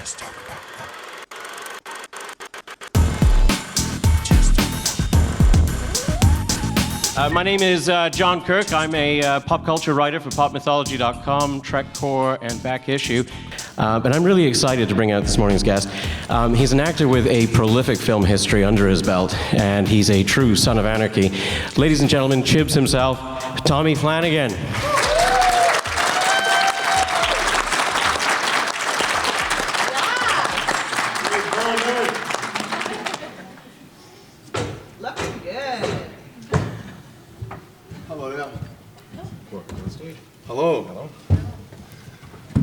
Just talk about My name is John Kirk. I'm a pop culture writer for popmythology.com, Trekcore, and Back Issue. And I'm really excited to bring out this morning's guest. He's an actor with a prolific film history under his belt, and he's a true son of anarchy. Ladies and gentlemen, Chibs himself, Tommy Flanagan. Hello.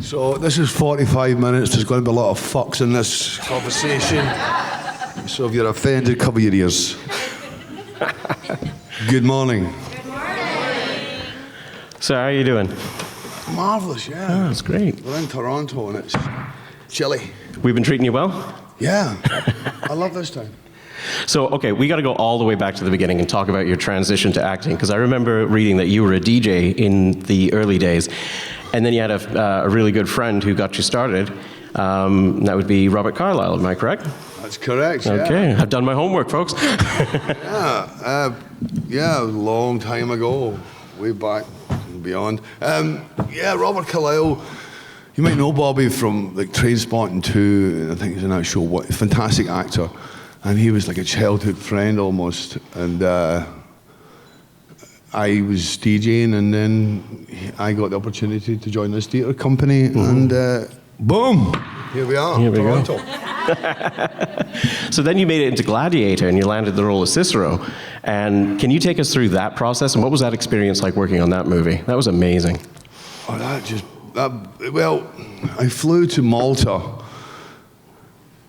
So this is 45 minutes. There's going to be a lot of fucks in this conversation. So if you're offended, cover your ears. Good morning. Good morning. So how are you doing? Marvelous, yeah. Oh, that's great. We're in Toronto and it's chilly. We've been treating you well? Yeah. I love this town. So, okay, we got to go all the way back to the beginning and talk about your transition to acting, because I remember reading that you were a DJ in the early days, and then you had a really good friend who got you started. That would be Robert Carlyle, am I correct? That's correct, yeah. Okay, I've done my homework, folks. Yeah, a long time ago, way back and beyond. Robert Carlyle. You might know Bobby from like Trainspotting 2, and I think he's in that show. Fantastic actor. And he was like a childhood friend almost, and I was DJing, and then I got the opportunity to join this theatre company, and boom, here we are, here we Toronto. So then you made it into Gladiator, and you landed the role of Cicero. And can you take us through that process, and what was that experience like working on that movie? That was amazing. Well, I flew to Malta.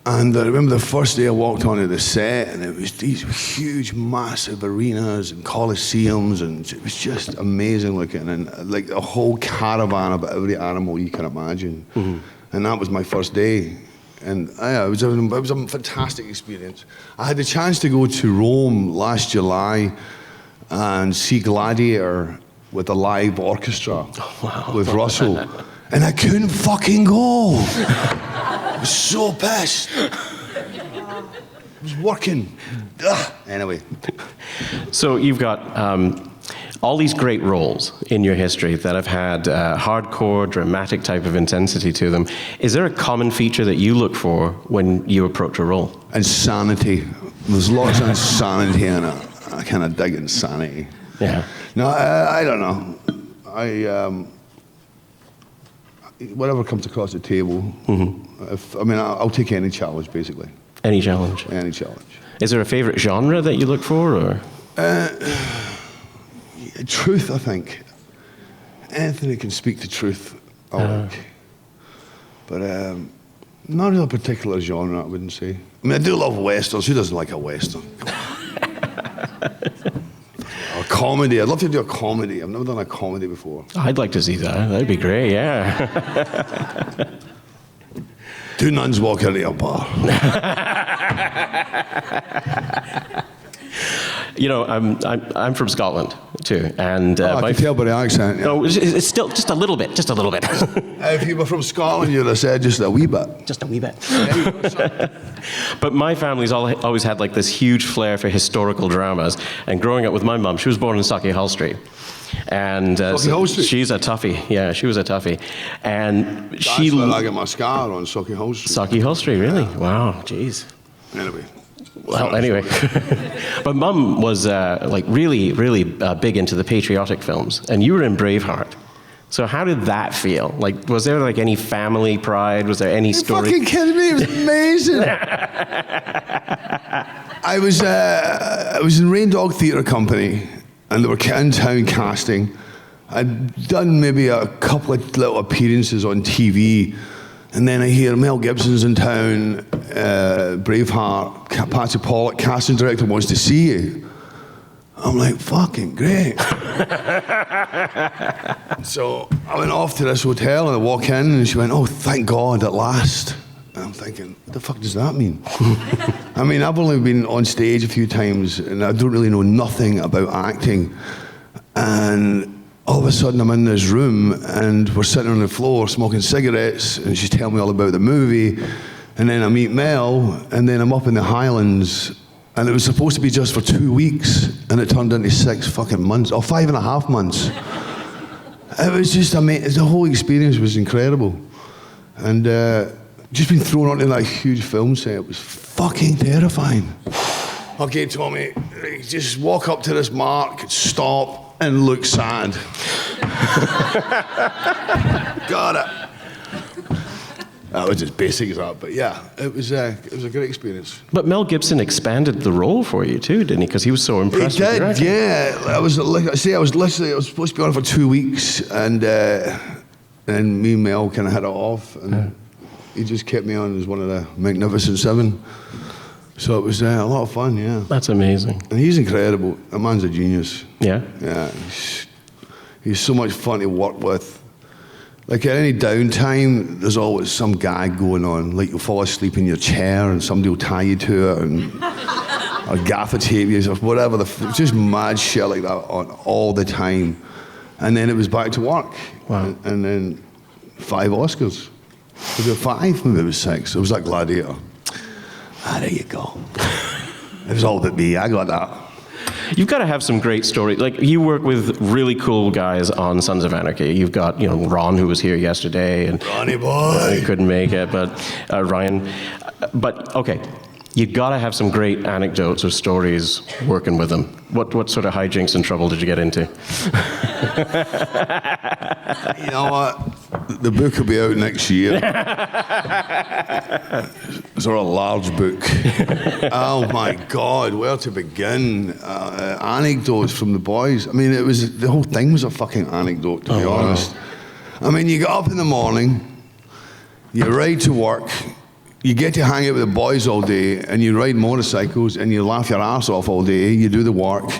And I remember the first day I walked onto the set, and it was these huge, massive arenas and coliseums, and it was just amazing looking, and like a whole caravan of every animal you can imagine. Mm-hmm. And that was my first day, and it was a fantastic experience. I had the chance to go to Rome last July and see Gladiator with a live orchestra with Russell, and I couldn't fucking go. I was so pissed. It was working. Anyway. So you've got all these great roles in your history that have had hardcore, dramatic type of intensity to them. Is there a common feature that you look for when you approach a role? Insanity. There's lots of insanity in it. I kind of dig insanity. Yeah. No, I don't know. Whatever comes across the table. Mm-hmm. I'll take any challenge, basically. Any challenge? Any challenge. Is there a favorite genre that you look for, or? Truth, I think. Anything that can speak to truth, I like. But not in a particular genre, I wouldn't say. I do love westerns. Who doesn't like a western? Or comedy. I'd love to do a comedy. I've never done a comedy before. I'd like to see that. That'd be great, yeah. Two nuns walk out of a bar. You know, I'm from Scotland too, and I can tell by the accent. Yeah. No, it's still just a little bit. If you were from Scotland, you'd have said just a wee bit. Just a wee bit. But my family's always had like this huge flair for historical dramas, and growing up with my mum, she was born in Sauchiehall Street. And she's a toughie. Yeah, she was a toughie. And that's where I got my scar on Sauchiehall Street. Sauchiehall Street, really? Yeah. Wow, jeez. Anyway. Well, anyway. But Mum was like really, really big into the patriotic films, and you were in Braveheart. So how did that feel? Like, was there like any family pride? Was there any story? You're fucking kidding me? It was amazing. I was in Raindog Theatre Company, and they were in town casting. I'd done maybe a couple of little appearances on TV, and then I hear Mel Gibson's in town, Braveheart, Patsy Pollock, casting director wants to see you. I'm like, fucking great. So I went off to this hotel and I walk in and she went, oh, thank God, at last. And I'm thinking, what the fuck does that mean? I mean, I've only been on stage a few times and I don't really know nothing about acting. And all of a sudden I'm in this room and we're sitting on the floor smoking cigarettes and she's telling me all about the movie. And then I meet Mel and then I'm up in the Highlands and it was supposed to be just for 2 weeks and it turned into 6 fucking months, or 5.5 months. It was just amazing. The whole experience was incredible. And just being thrown onto that huge film set, it was fucking terrifying. Okay, Tommy, just walk up to this mark, stop, and look sad. Got it. That was as basic as that, but yeah, it was a great experience. But Mel Gibson expanded the role for you too, didn't he? Because he was so impressed with your acting. Yeah. I was supposed to be on for 2 weeks, and me and Mel kind of had it off, and he just kept me on as one of the Magnificent Seven. So it was a lot of fun, yeah. That's amazing. And he's incredible. That man's a genius. Yeah? Yeah. He's so much fun to work with. Like at any downtime, there's always some gag going on. Like you'll fall asleep in your chair and somebody will tie you to it or gaffer tape you or whatever. Just mad shit like that on all the time. And then it was back to work. Wow. And then 5 Oscars. Was it 5? Maybe it was 6. It was like Gladiator. There you go. It was all about me. I got that. You've got to have some great stories. Like, you work with really cool guys on Sons of Anarchy. You've got, Ron, who was here yesterday, and Ronnie boy. He couldn't make it, but Ryan. But okay, you've got to have some great anecdotes or stories working with them. What sort of hijinks and trouble did you get into? You know what? The book will be out next year. Sort of a large book. Oh my God, where to begin? Anecdotes from the boys. I mean, the whole thing was a fucking anecdote, to be honest. I mean, you get up in the morning, you ride to work, you get to hang out with the boys all day, and you ride motorcycles, and you laugh your ass off all day, you do the work,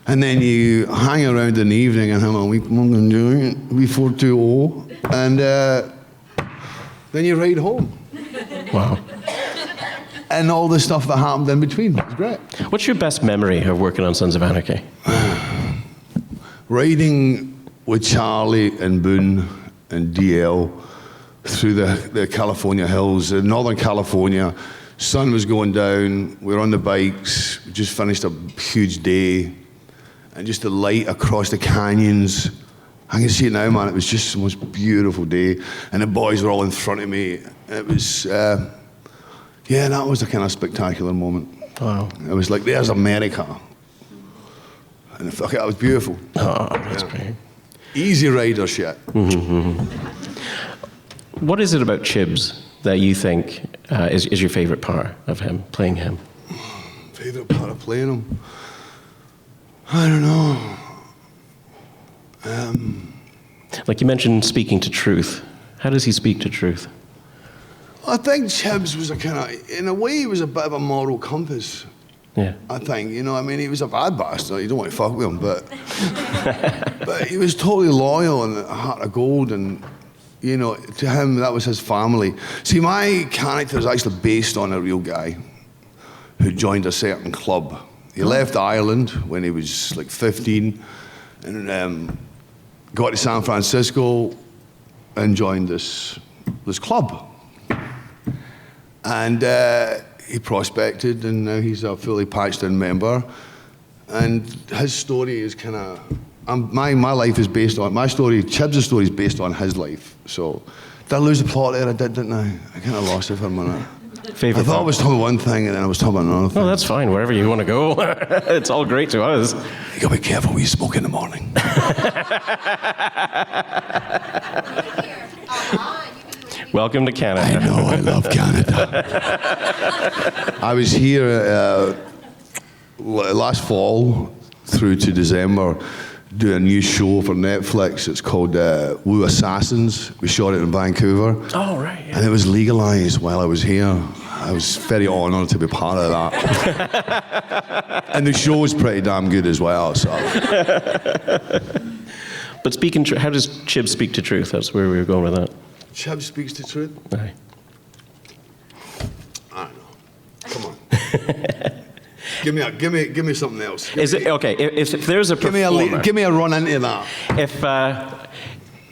and then you hang around in the evening and have a wee before 2:00, and then you ride home. Wow. And all the stuff that happened in between. It's great. What's your best memory of working on Sons of Anarchy? Riding with Charlie and Boone and DL through the California hills, in Northern California. Sun was going down, we were on the bikes, we just finished a huge day, and just the light across the canyons. I can see it now, man, it was just the most beautiful day, and the boys were all in front of me. It was, that was a kind of spectacular moment. Wow. It was like, there's America. And fuck it, that was beautiful. Oh, that's great. Easy rider shit. Mm-hmm. What is it about Chibs that you think is your favorite part of him, playing him? Favorite part of playing him? I don't know. Like you mentioned speaking to truth. How does he speak to truth? I think Chibs was in a way, he was a bit of a moral compass. Yeah. I think, he was a bad bastard. You don't want to fuck with him, but but he was totally loyal and a heart of gold, and to him, that was his family. See, my character is actually based on a real guy who joined a certain club. He left Ireland when he was like 15 and got to San Francisco and joined this club. And he prospected, and now he's a fully patched in member. And his story is kind of, my life is based on, Chibs' story is based on his life. So, did I lose the plot there? I did, didn't I? I kind of lost it for a minute. Favorite I thought I was talking about one thing, and then I was talking about another thing. No, that's fine, wherever you want to go. It's all great to us. You gotta be careful when you smoke in the morning. Welcome to Canada. I know, I love Canada. I was here last fall through to December doing a new show for Netflix. It's called Woo Assassins. We shot it in Vancouver. Oh, right. Yeah. And it was legalized while I was here. I was very honored to be part of that. And the show is pretty damn good as well. So. But how does Chibs speak to truth? That's where we were going with that. Chibs speaks the truth? Aye. I don't know. Come on. Give me something else. Is it okay? If there's a performer, give me a run into that.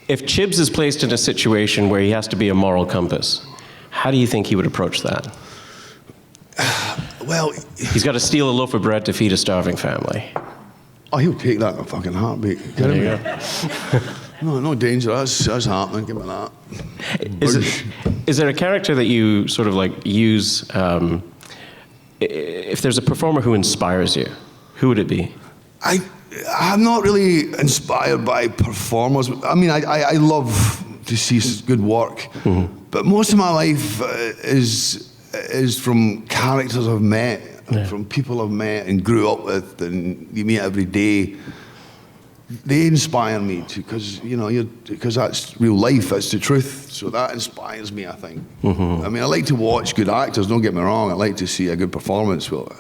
If Chibs is placed in a situation where he has to be a moral compass, how do you think he would approach that? Well, he's got to steal a loaf of bread to feed a starving family. Oh, he'll take that in a fucking heartbeat. There you go. No danger. That's happening. Give me that. Is there a character that you sort of like use? If there's a performer who inspires you, who would it be? I'm not really inspired by performers. I mean, I love to see good work, but most of my life is from characters I've met, from people I've met and grew up with, and you meet every day. They inspire me because because that's real life, that's the truth. So that inspires me, I think. I mean, I like to watch good actors. Don't get me wrong. I like to see a good performance. Well,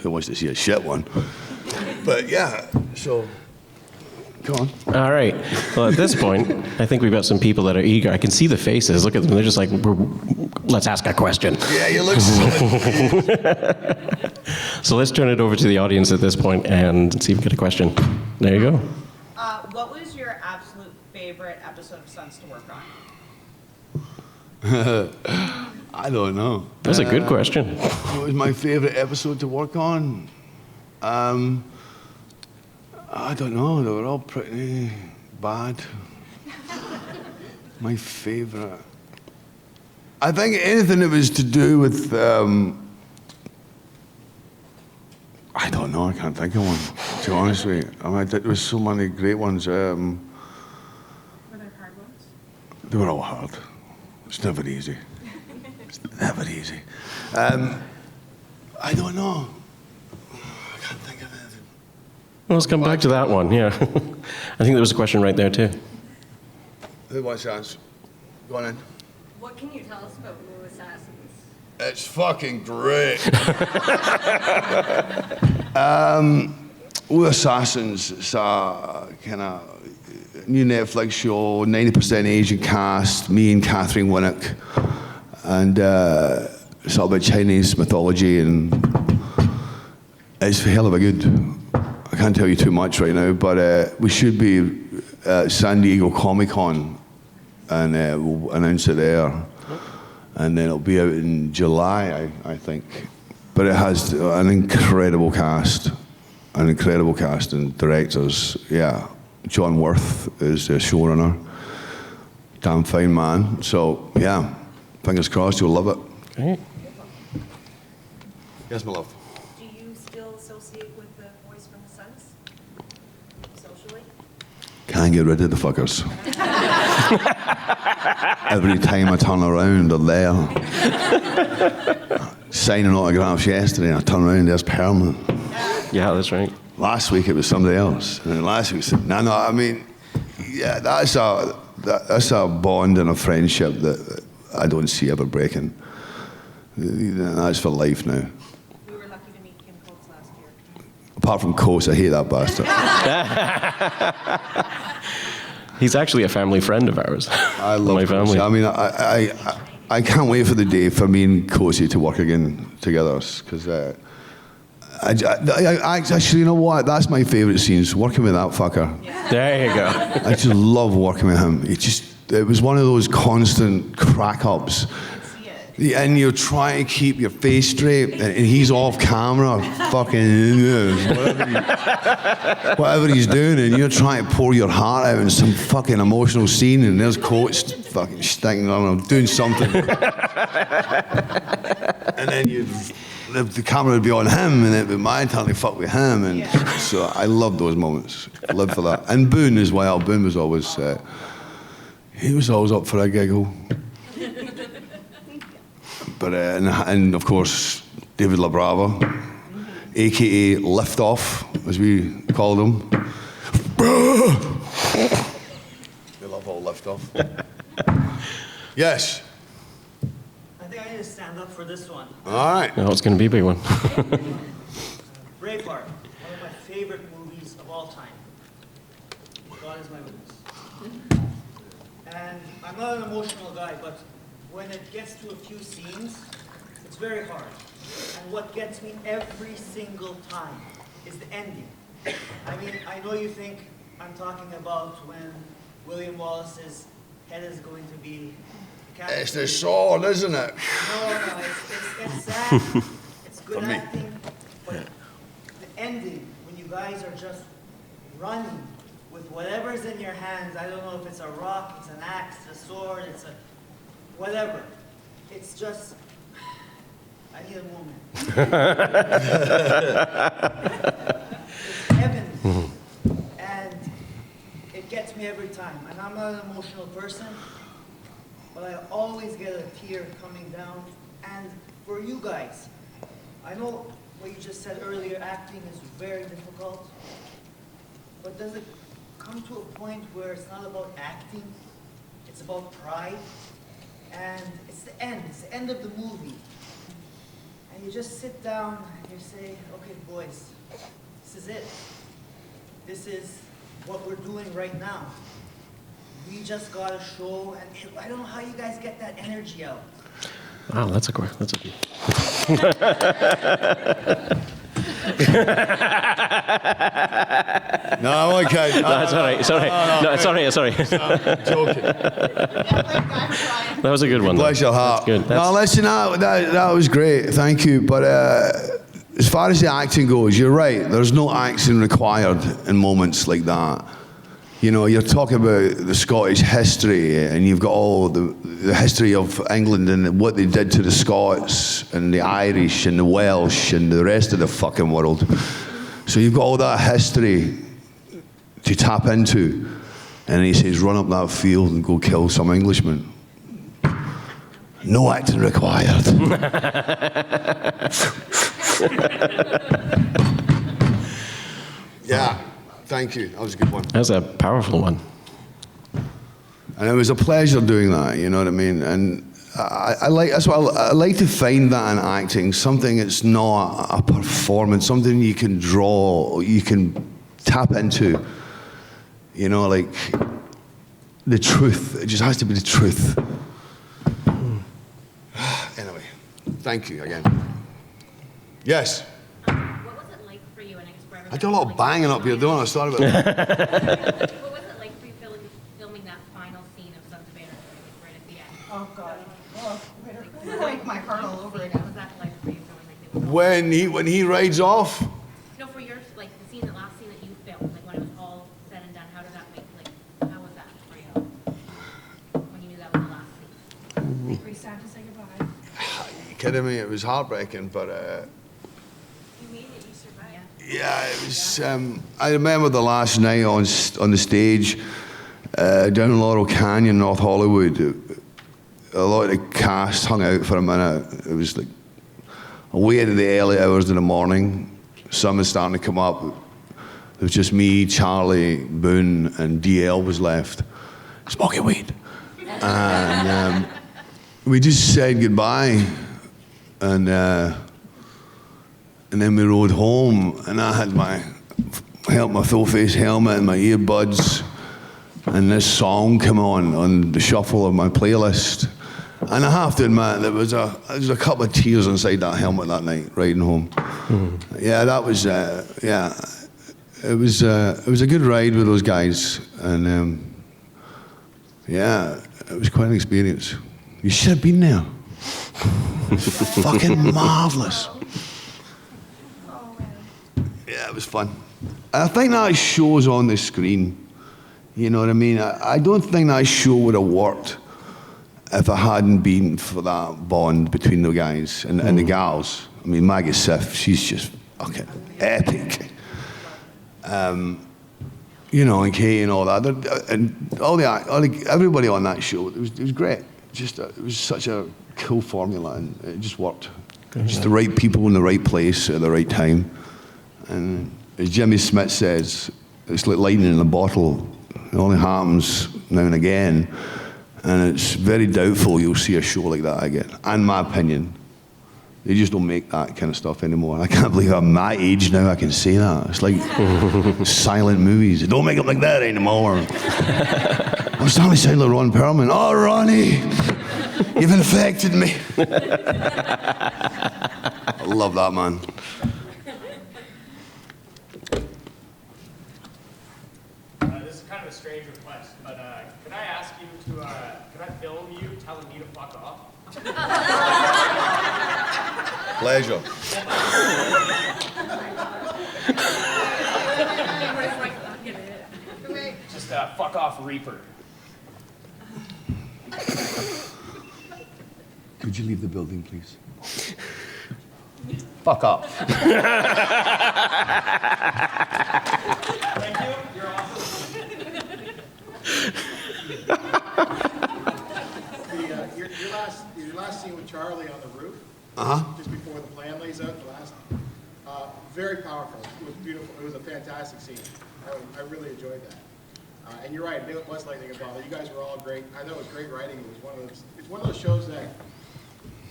who wants to see a shit one? But yeah, so go on. All right. Well, at this point, I think we've got some people that are eager. I can see the faces. Look at them. They're just like, let's ask a question. Yeah, you look so. So let's turn it over to the audience at this point and see if we get a question. There you go. What was your absolute favorite episode of Sons to work on? I don't know. That's a good question. What was my favorite episode to work on? I don't know. They were all pretty bad. My favorite. I think anything that was to do with. I don't know. I can't think of one. To be honest with you, I mean, there was so many great ones. Were there hard ones? They were all hard. It's never easy. It's never easy. I don't know. I can't think of anything. Well, let's come back to that one. Yeah, I think there was a question right there too. Who wants to answer? Go on in. What can you tell us about Wu Assassins? It's fucking great. Wu Assassins, it's a kind of new Netflix show, 90% Asian cast, me and Catherine Winnick. And it's all about Chinese mythology, and it's a hell of a good. I can't tell you too much right now, but we should be at San Diego ComiCon, and we'll announce it there. And then it'll be out in July, I think. But it has an incredible cast and directors. Yeah, John Worth is the showrunner. Damn fine man. So yeah, fingers crossed you'll love it. Okay. Yes, my love. Do you still associate with the boys from the Sons? Socially? Can't get rid of the fuckers. Every time I turn around, they're there. Signing autographs yesterday, and I turn around, there's permanent. Yeah, that's right. Last week it was somebody else, and then last week no. I mean, yeah, that's a bond and a friendship that I don't see ever breaking. That's for life now. We were lucky to meet Kim Coates last year. Apart from Coates, I hate that bastard. He's actually a family friend of ours. I love my family. I mean, I can't wait for the day for me and Coates to work again together, because I actually, you know what? That's my favourite scenes, working with that fucker. There you go. I just love working with him. It was one of those constant crack-ups. And you're trying to keep your face straight, and he's off camera, fucking whatever he's doing, and you're trying to pour your heart out in some fucking emotional scene, and there's Coates fucking stinking on him, doing something. And then the camera would be on him, and it'd be my turn to fuck with him, and so I love those moments. I live for that. And Boone as well. Boone was always, he was always up for a giggle. But and of course David LaBrava, aka Liftoff, as we called him. They love all Liftoff. Yes. I think I need to stand up for this one. All right. No, it's going to be a big one. Braveheart, one of my favorite movies of all time. God is my witness. And I'm not an emotional guy, but when it gets to a few scenes, It's very hard. And what gets me every single time is the ending. I mean, I know you think I'm talking about when William Wallace's head is going to be decapitated. It's the sword, isn't it? No, it's sad. It's good acting, but the ending, when you guys are just running with whatever's in your hands, I don't know if it's a rock, it's an axe, a sword, it's a whatever. It's just, I need a moment. It's heaven, and it gets me every time. And I'm not an emotional person, but I always get a tear coming down. And for you guys, I know what you just said earlier, acting is very difficult, but does it come to a point where it's not about acting, it's about pride? And it's the end of the movie. And you just sit down and you say, okay, boys, this is it. This is what we're doing right now. We just got a show, and I don't know how you guys get that energy out. Wow, that's a No, okay. No, sorry. No, sorry. Joking. That was a good one. Bless your heart. That's good. No, listen, that was great. Thank you. But as far as the acting goes, you're right. There's no action required in moments like that. You know, you're talking about the Scottish history, and you've got all the history of England and what they did to the Scots and the Irish and the Welsh and the rest of the fucking world. So you've got all that history to tap into. And he says, run up that field and go kill some Englishmen. No acting required. Yeah, thank you. That was a good one. That was a powerful one. And it was a pleasure doing that, you know what I mean? And I like to find that in acting, something that's not a performance, something you can draw, you can tap into, you know, like the truth. It just has to be the truth. Anyway, thank you again. Yes? What was it like for you and I do a lot of banging up here, don't I? Sorry about that. What was it like for you filming that final scene of Sons of Anarchy, right at the end? Oh, God. Oh, break my heart all over What again. was that like for you filming like When he rides off, No, for yours, like the scene, the last scene that you filmed, like when it was all said and done, how did that make, like, how was that for you? When you knew that was the last scene? Were you sad to say goodbye? are you kidding me? It was heartbreaking, but You made it, you survived. yeah, it was. I remember the last night on the stage down in Laurel Canyon, North Hollywood. A lot of the cast hung out for a minute. It was like away into the early hours of the morning. Sun was starting to come up. It was just me, Charlie, Boone, and DL was left, smoking weed. And we just said goodbye, and then we rode home, and I had my full-face helmet and my earbuds, and this song came on the shuffle of my playlist. And I have to admit, there was a couple of tears inside that helmet that night, riding home. Mm-hmm. Yeah, that was, it was a good ride with those guys, and yeah, it was quite an experience. You should have been there. Fucking marvelous. Yeah, it was fun. I think that show's on the screen. You know what I mean? I don't think that show would have worked if it hadn't been for that bond between the guys and the gals. I mean, Maggie Sif, she's just fucking epic. You know, and Kay and all that, and everybody on that show. It was great. It was such a cool formula, and it just worked. Just the right people in the right place at the right time. And as Jimmy Smith says, it's like lightning in a bottle. It only happens now and again. And it's very doubtful you'll see a show like that again, in my opinion. They just don't make that kind of stuff anymore. I can't believe I'm my age now, I can say that. It's like silent movies. They don't make them like that anymore. I'm starting to sound like Ron Perlman. Oh, Ronnie! You've infected me. I love that, man. This is kind of a strange request, but can I ask you to, can I film you telling me to fuck off? Pleasure. Just fuck off, Reaper. Could you leave the building, please? Fuck off. Thank you. You're awesome. Your last scene with Charlie on the roof, just before the plan lays out, very powerful. It was beautiful. It was a fantastic scene. I really enjoyed that. And you're right, it was Lightning and Bother. You guys were all great. I know it was great writing. It was one of those shows that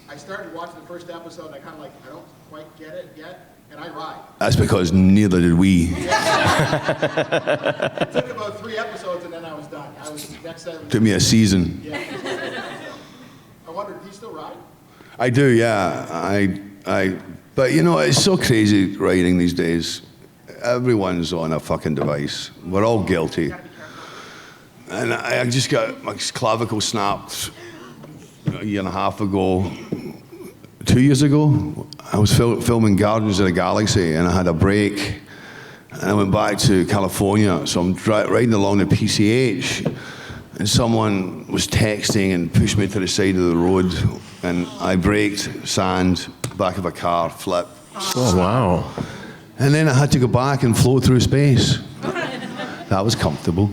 I started watching the first episode and I kind of like, I don't quite get it yet, and I ride. That's because neither did we. It took about 3 episodes and then I was done. Next time. Took me a season. Yeah. I wondered, do you still ride? I do, yeah. But you know, it's so crazy writing these days. Everyone's on a fucking device. We're all guilty. And I just got my clavicle snapped a year and a half ago. 2 years ago, I was filming Guardians of the Galaxy and I had a break. And I went back to California, so I'm riding along the PCH and someone was texting and pushed me to the side of the road and I braked, sand, back of a car, flip. Oh, wow. And then I had to go back and float through space. That was comfortable.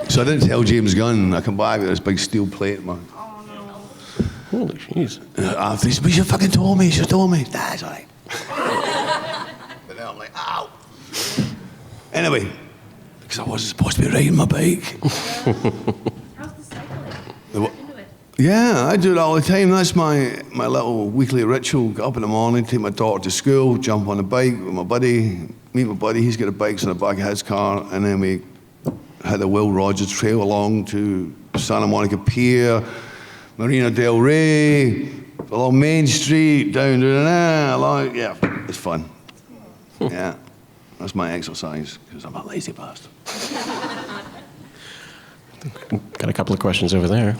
So I didn't tell James Gunn. I come back with this big steel plate, man. Oh, no. Holy jeez. After he said, but you fucking told me, you should have told me. That's all right. But then I'm like, ow. Anyway, because I wasn't supposed to be riding my bike. How's the cycling? The what? Into it. Yeah, I do it all the time. That's my little weekly ritual. Get up in the morning, take my daughter to school, jump on the bike with my buddy, meet my buddy. He's got a bike on the back of his car, and then we had the Will Rogers Trail along to Santa Monica Pier, Marina Del Rey, along Main Street, down along. Yeah, it's fun. Yeah, that's my exercise because I'm a lazy bastard. Got a couple of questions over there.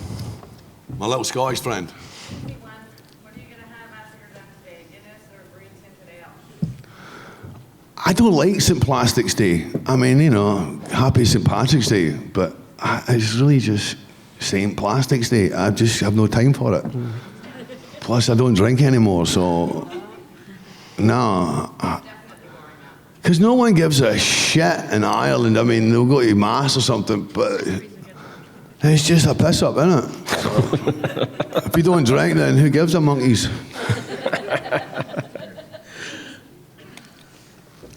My little Scottish friend. What are you going to have after you're done today? Guinness or green tinted ale? I don't like St. Plastics Day. I mean, you know, happy St. Patrick's Day, but it's really just St. Plastics Day. I just have no time for it. Plus, I don't drink anymore, so no. Because no one gives a shit in Ireland. I mean, they'll go to mass or something, but it's just a piss up, isn't it? If you don't drink, then who gives a monkeys?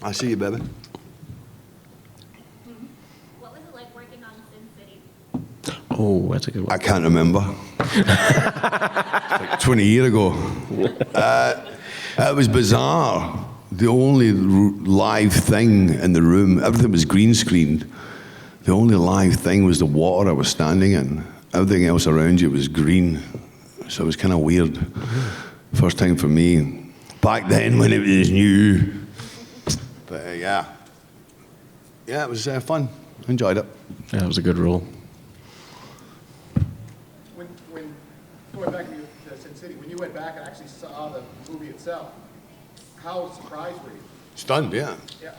I see you, baby. What was it like working on Sin City? Oh, that's a good one. I can't remember. Like 20 years ago. It was bizarre. The only live thing in the room, everything was green screened. The only live thing was the water I was standing in. Everything else around you was green. So it was kind of weird. First time for me. Back then when it was new. But yeah. Yeah, it was fun. Enjoyed it. Yeah, that was a good role. When going back to Sin City, when you went back and actually saw the movie itself, how surprised were you? Stunned, yeah. Yeah,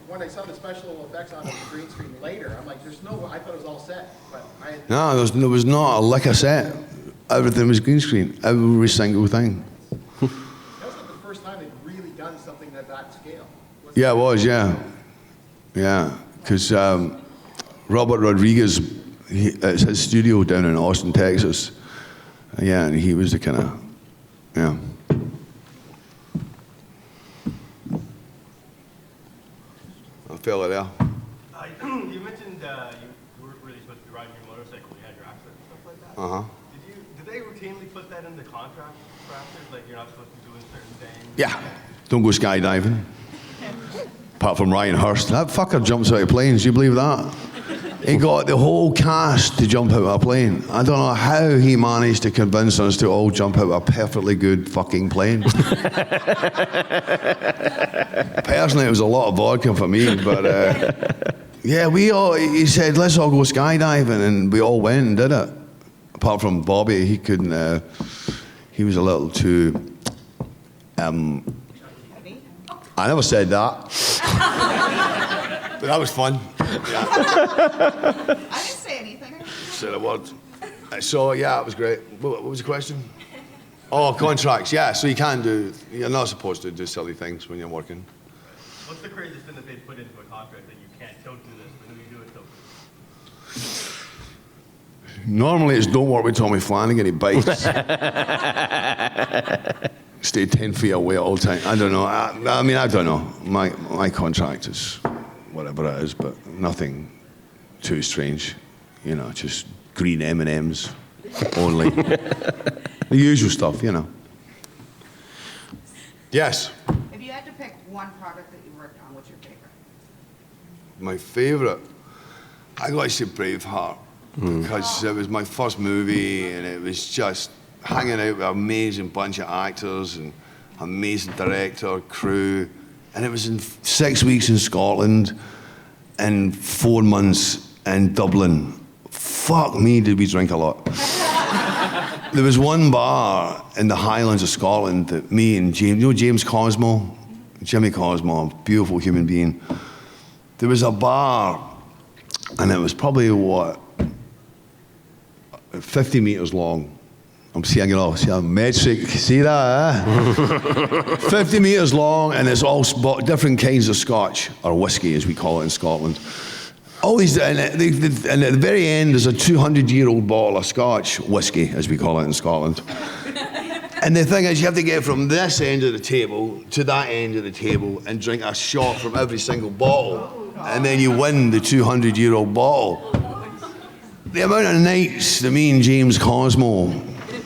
when I saw the special effects on the green screen later, I'm like, I thought it was all set, but No, there was not a lick of set. Everything was green screen. Every single thing. that was like the first time they'd really done something at that scale. Yeah, it was, yeah. Yeah, because Robert Rodriguez, it's his studio down in Austin, Texas. Yeah, and he was the kind of, yeah. I fell it out. You mentioned you weren't really supposed to be riding your motorcycle. You had your accident and stuff like that. Uh-huh. Did they routinely put that in the contract for actors? Like you're not supposed to be doing certain things? Yeah, don't go skydiving. Apart from Ryan Hurst. That fucker jumps out of planes, you believe that? He got the whole cast to jump out of a plane. I don't know how he managed to convince us to all jump out of a perfectly good fucking plane. Personally, it was a lot of vodka for me, but yeah, he said, let's all go skydiving, and we all went and did it. Apart from Bobby, he couldn't, he was a little too, I never said that. But that was fun. Yeah. I didn't say anything. Said a word. So yeah, it was great. What was the question? Oh, contracts. Yeah, so you're not supposed to do silly things when you're working. What's the craziest thing that they put into a contract that you don't do this, but when you do it, don't? Normally it's don't work with Tommy Flanagan, he bites. Stay 10 feet away all the time. I don't know. I mean, I don't know. My contract is whatever it is, but nothing too strange. You know, just green M&Ms only. The usual stuff, you know. Yes? If you had to pick one product that you worked on, what's your favorite? My favorite? I gotta say Braveheart. Because it was my first movie, and it was just hanging out with an amazing bunch of actors and amazing director, crew. And it was in 6 weeks in Scotland and 4 months in Dublin. Fuck me, did we drink a lot. There was one bar in the Highlands of Scotland that me and James, you know James Cosmo? Jimmy Cosmo, a beautiful human being. There was a bar, and it was probably, 50 meters long. I'm seeing it all. See a metric. See that? 50 meters long, and it's all different kinds of scotch, or whiskey as we call it in Scotland. All these, and at the very end, there's a 200-year-old bottle of scotch whiskey, as we call it in Scotland. And the thing is, you have to get from this end of the table to that end of the table and drink a shot from every single bottle, and then you win the 200-year-old bottle. The amount of nights that me and James Cosmo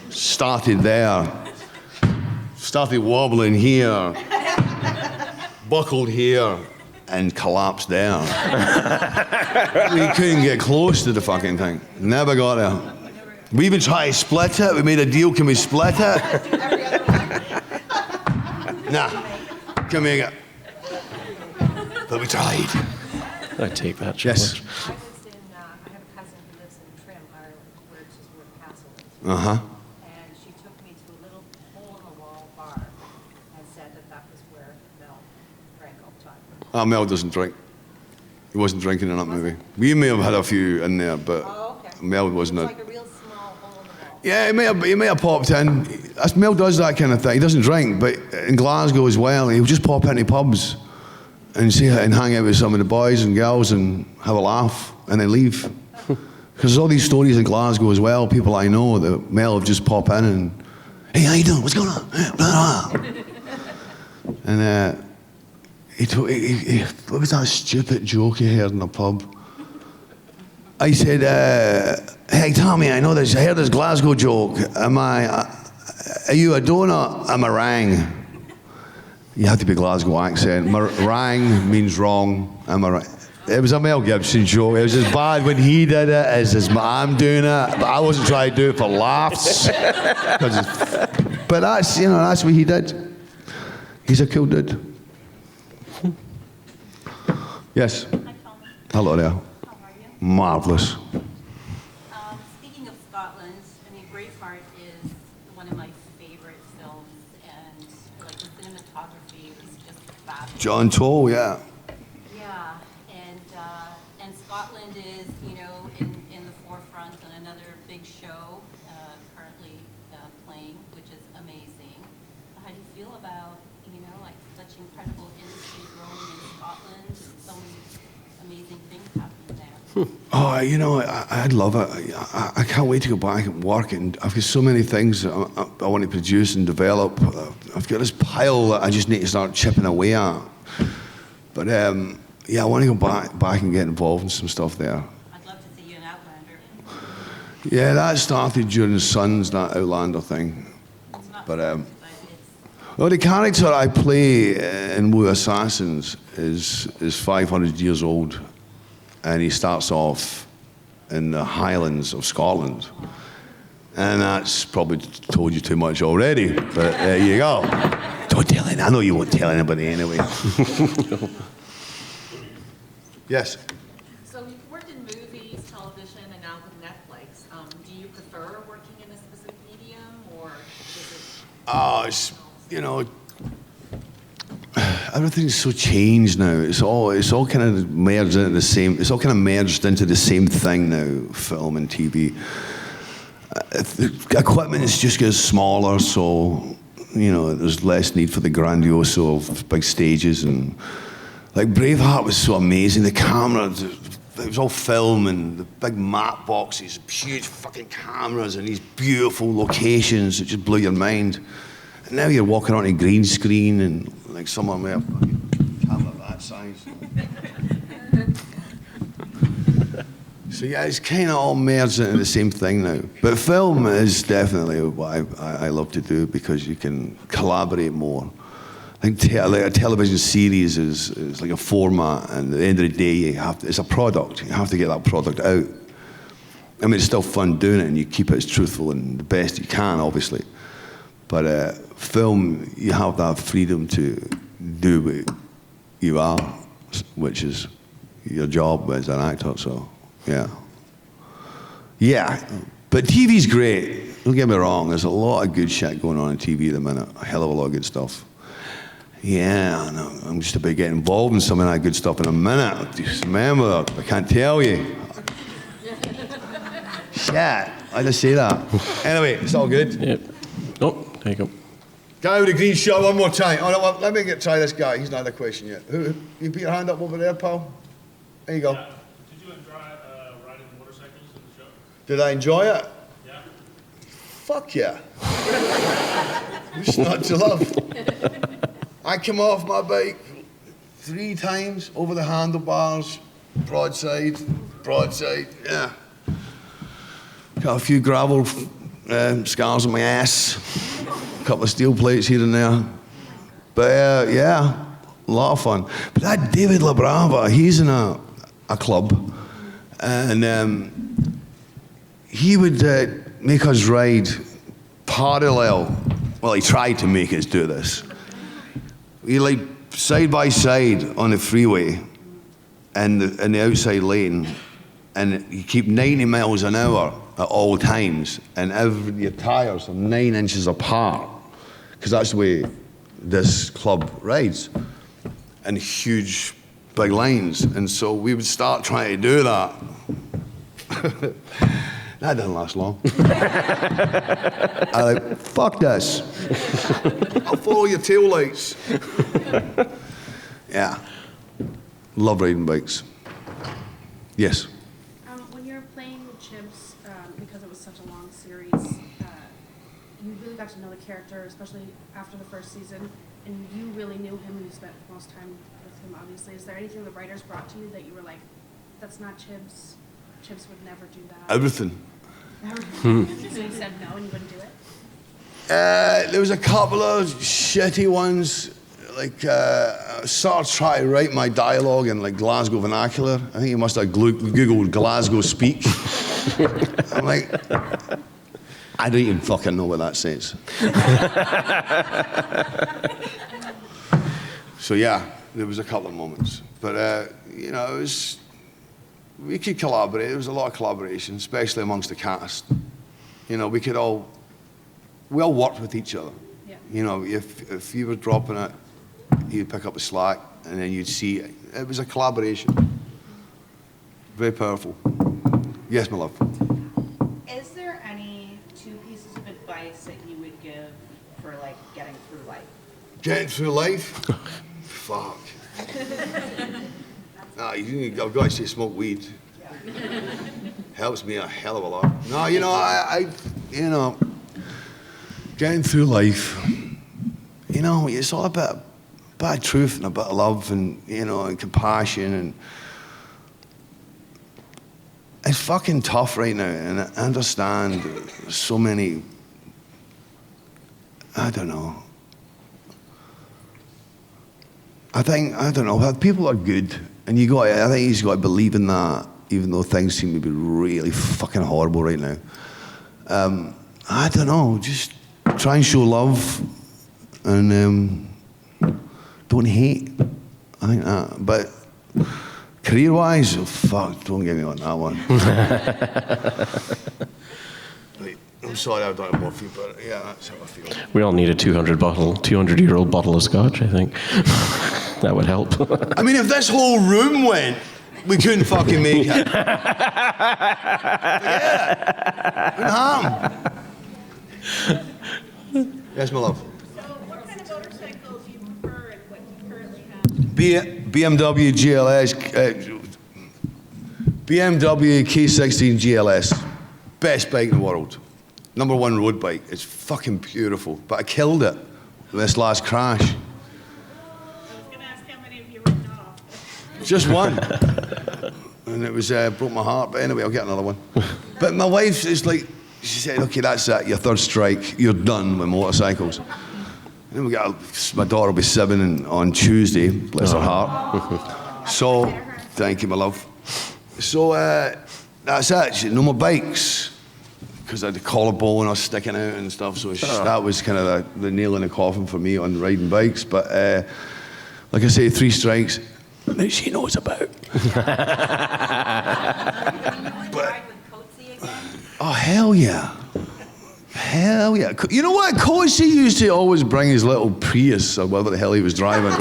started there, started wobbling here, buckled here, and collapsed there. We couldn't get close to the fucking thing. Never got there. We even tried to split it. We made a deal, can we split it? Nah, can't make it. But we tried. I take that. Yes. I have a cousin who lives in Trim, Ireland, where it's just where the castle is. Uh-huh. And she took me to a little hole-in-the-wall bar and said that was where Mel drank all the time. Mel doesn't drink. He wasn't drinking in that movie. We may have had a few in there, but Mel wasn't. It's like a real small hole-in-the-wall. Yeah, he may have popped in. Mel does that kind of thing. He doesn't drink, but in Glasgow as well, he'll just pop into pubs and hang out with some of the boys and girls and have a laugh and then leave. Because there's all these stories in Glasgow as well, people I know that Mel have just pop in and, hey, how you doing? What's going on? And what was that stupid joke he heard in the pub? I said, hey, Tommy, I heard this Glasgow joke. Are you a donut? I'm a meringue. You have to be Glasgow accent. Meringue means wrong. I'm a It was a Mel Gibson joke. It was as bad when he did it as I'm doing it. But I wasn't trying to do it for laughs. But that's what he did. He's a cool dude. Yes. Hi, Tom. Hello there. How are you? Marvelous. Speaking of Scotland, I mean, Braveheart is one of my favorite films, and like the cinematography was just fabulous. John Toll, yeah. Yeah, and Scotland is, in the forefront on another big show currently playing, which is amazing. How do you feel about, like such incredible industry growing in Scotland? So many amazing things happening there. Oh, I'd love it. I can't wait to go back and work, and I've got so many things I want to produce and develop. I've got this pile that I just need to start chipping away at. But I want to go back and get involved in some stuff there. I'd love to see you in Outlander. Yeah, that started during the Sons, that Outlander thing. It's not But it's well, the character I play in Wu Assassins is 500 years old, and he starts off in the Highlands of Scotland. And that's probably told you too much already, but there you go. Don't tell anyone. I know you won't tell anybody anyway. Yes? So you've worked in movies, television, and now with Netflix. Do you prefer working in a specific medium, or is it? It's, everything's so changed now. It's all kind of merged into the same. It's all kind of merged into the same thing now. Film and TV. The equipment is just getting smaller, so there's less need for the grandiose of big stages. And like Braveheart was so amazing. The camera, it was all film and the big matte boxes, huge fucking cameras, and these beautiful locations that just blew your mind. And now you're walking on a green screen and like someone with a fucking camera that size. So yeah, it's kind of all merged into the same thing now. But film is definitely what I love to do because you can collaborate more. I think like a television series is like a format, and at the end of the day, it's a product. You have to get that product out. I mean, it's still fun doing it, and you keep it as truthful and the best you can, obviously. But film, you have that freedom to do what you are, which is your job as an actor, so. Yeah, but TV's great. Don't get me wrong. There's a lot of good shit going on TV at the minute. A hell of a lot of good stuff. Yeah, I'm just about getting involved in some of that good stuff in a minute. Just remember, I can't tell you. Shit, I just say that. Anyway, it's all good. Yep. Oh, there you go. Guy with the green shirt, one more time. Oh, no, let me try this guy. He's not had a question yet. You put your hand up over there, pal? There you go. Did you enjoy riding motorcycles in the show? Did I enjoy it? Yeah. Fuck yeah. What's not to love? I came off my bike 3 times over the handlebars, broadside, yeah. Got a few gravel scars on my ass, a couple of steel plates here and there. But yeah, a lot of fun. But that David LaBrava, he's in a club, and he would make us ride parallel. Well, he tried to make us do this. We like side by side on the freeway and in the outside lane, and you keep 90 miles an hour at all times, and your tires are 9 inches apart, because that's the way this club rides, and huge big lines. And so we would start trying to do that. That didn't last long. I like, fuck this. I'll follow your tail lights. Yeah. Love riding bikes. Yes? When you were playing with Chibs, because it was such a long series, you really got to know the character, especially after the first season, and you really knew him and you spent most time with him, obviously. Is there anything the writers brought to you that you were like, that's not Chibs? Chibs would never do that? Everything. So you said no and you wouldn't do it? There was a couple of shitty ones, like sort of try to write my dialogue in like Glasgow vernacular. I think you must have Googled Glasgow speak. I'm like, I don't even fucking know what that says. So yeah, there was a couple of moments, but it was. We could collaborate. There was a lot of collaboration, especially amongst the cast. We all worked with each other. Yeah. If you were dropping it, he'd pick up the slack, and then you'd see it. It was a collaboration. Very powerful. Yes, my love. Is there any 2 pieces of advice that you would give for like getting through life? Getting through life? Fuck. I've got to say smoke weed. Helps me a hell of a lot. No, getting through life, it's all about truth and about love and, and compassion, and it's fucking tough right now, and I understand so many, I don't know. I don't know, people are good. And I think he's got to believe in that even though things seem to be really fucking horrible right now. I don't know, just try and show love and don't hate. I think that. But career-wise, oh, fuck, don't get me on that one. Wait, I'm sorry I don't have more feet, but yeah, that's how I feel. We all need a 200-year-old bottle of scotch, I think. That would help. I mean, if this whole room went, we couldn't fucking make it. Yeah. Yes, my love. So what kind of motorcycles do you prefer and what do you currently have? BMW GLS, BMW K16 GLS, best bike in the world. #1 road bike. It's fucking beautiful, but I killed it with this last crash. I was going to ask how many of you written off. Just one. And it was, broke my heart, but anyway, I'll get another one. But my wife is like, she said, okay, that's it, your third strike, you're done with motorcycles. Then we got, my daughter will be 7 on Tuesday, bless her heart. So, thank you, my love. So, that's it, she, no more bikes. Because I had the collarbone, I was sticking out and stuff, so that was kind of the nail in the coffin for me on riding bikes. But, like I say, 3 strikes, that she knows about. Oh, hell yeah. Hell yeah. You know what? Coachy used to always bring his little Prius, or whatever the hell he was driving,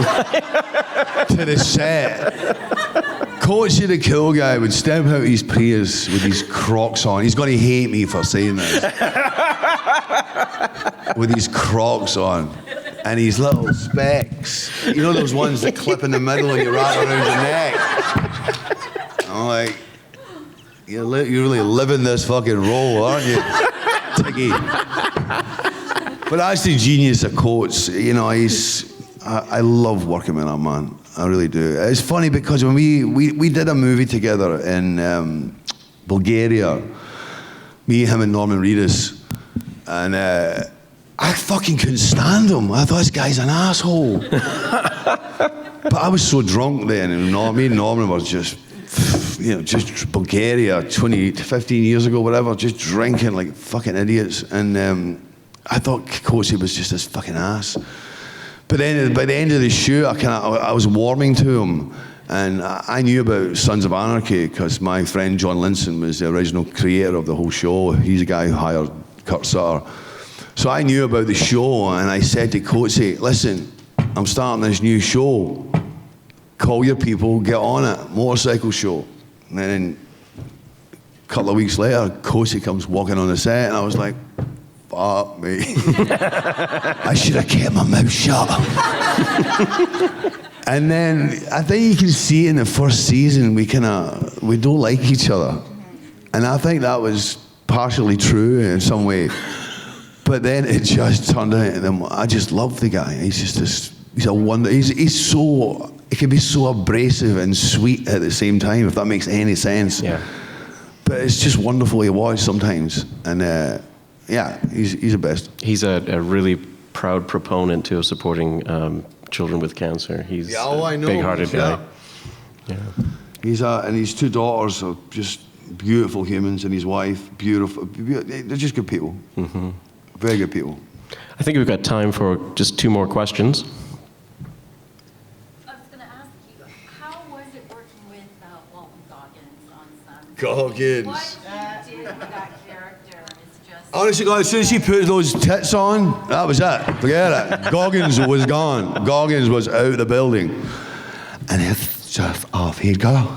to the set. Coachy, the cool guy, would step out his Prius with his Crocs on. He's going to hate me for saying this. With his Crocs on. And his little specs. You know those ones that clip in the middle and you wrap around your neck? I'm like, you're really living this fucking role, aren't you? Tiggy. But that's the genius of Coates. You know, I love working with that man. I really do. It's funny because when we did a movie together in Bulgaria, me, him, and Norman Reedus, and I fucking couldn't stand him. I thought this guy's an asshole. But I was so drunk then, and me and Norman was just, you know, just Bulgaria 15 years ago, whatever, just drinking like fucking idiots. And I thought Coachy was just this fucking ass. But then by the end of the shoot, I was warming to him. And I knew about Sons of Anarchy because my friend John Linson was the original creator of the whole show. He's the guy who hired Kurt Sutter. So I knew about the show, and I said to Coachy, listen, I'm starting this new show. Call your people, get on it, motorcycle show. And then a couple of weeks later, Coachy comes walking on the set, and I was like, fuck me. I should have kept my mouth shut. And then I think you can see in the first season, we don't like each other. And I think that was partially true in some way. But then it just turned out, I just love the guy. He's just he's a wonder. He can be so abrasive and sweet at the same time, if that makes any sense. Yeah. But it's just wonderful to watch sometimes. And yeah, he's the best. He's a really proud proponent to supporting children with cancer. He's I know. Big-hearted guy. Yeah. And his 2 daughters are just beautiful humans, and his wife, beautiful. They're just good people. Mm-hmm. Very good people. I think we've got time for just 2 more questions. I was going to ask you, how was it working with Walton Goggins on Sons? Goggins. What he did with that character is just... Honestly, God, as soon as he put those tits on, that was it. Forget it. Goggins was gone. Goggins was out of the building. And it's just off he'd go.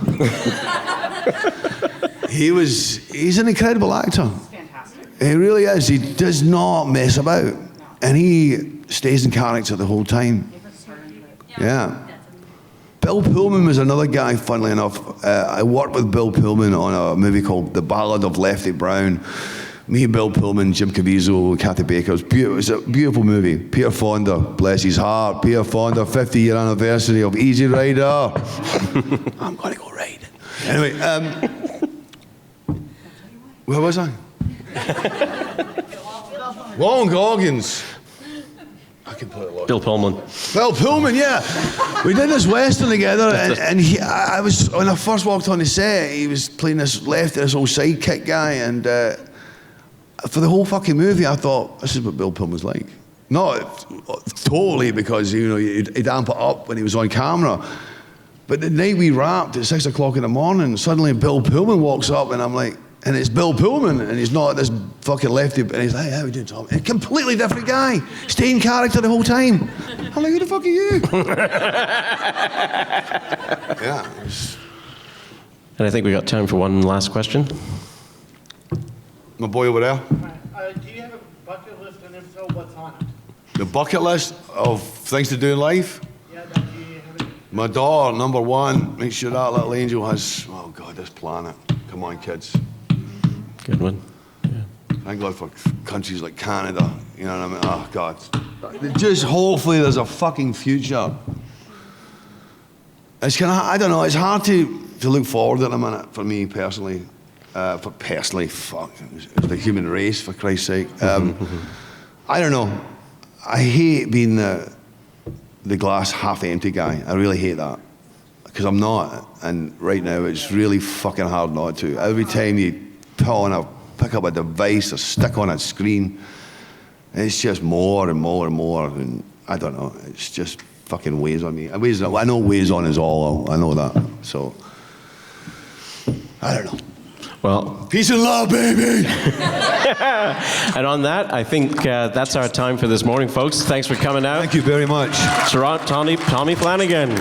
He's an incredible actor. He really is. He does not mess about. And he stays in character the whole time. Yeah. Bill Pullman was another guy, funnily enough. I worked with Bill Pullman on a movie called The Ballad of Lefty Brown. Me, Bill Pullman, Jim Caviezel, Kathy Baker. It was a beautiful movie. Peter Fonda, bless his heart. Peter Fonda, 50-year anniversary of Easy Rider. I'm going to go ride. Anyway, where was I? Walton Goggins. I completely lost. Bill Pullman. Bill Pullman, yeah. We did this Western together, and I was, when I first walked on the set, he was playing this old sidekick guy, and for the whole fucking movie, I thought, this is what Bill Pullman's like. Not totally, because, you know, he'd amp it up when he was on camera. But the night we wrapped at 6 o'clock in the morning, suddenly Bill Pullman walks up, and I'm like, and it's Bill Pullman, and he's not this fucking lefty, and he's like, hey, how we doing, Tom? A completely different guy, staying character the whole time. I'm like, who the fuck are you? Yeah. And I think we got time for one last question. My boy over there. Do you have a bucket list, and if so, what's on it? The bucket list of things to do in life? Yeah, do you have it? My daughter, number one, make sure that little angel has, oh God, this planet. Come on, kids. Good one. Yeah. Thank God for countries like Canada, you know what I mean? Oh God. Just hopefully there's a fucking future. It's kind of, I don't know, it's hard to look forward at a minute for me personally. Fuck, it's the human race, for Christ's sake. I don't know. I hate being the glass half empty guy. I really hate that. Because I'm not. And right now it's really fucking hard not to. Every time you pick up a device or stick on a screen, it's just more and more and more. And I don't know. It's just fucking weighs on me. I know weighs on is all. I know that. So, I don't know. Well, peace and love, baby. And on that, I think that's our time for this morning, folks. Thanks for coming out. Thank you very much. Tommy Flanagan.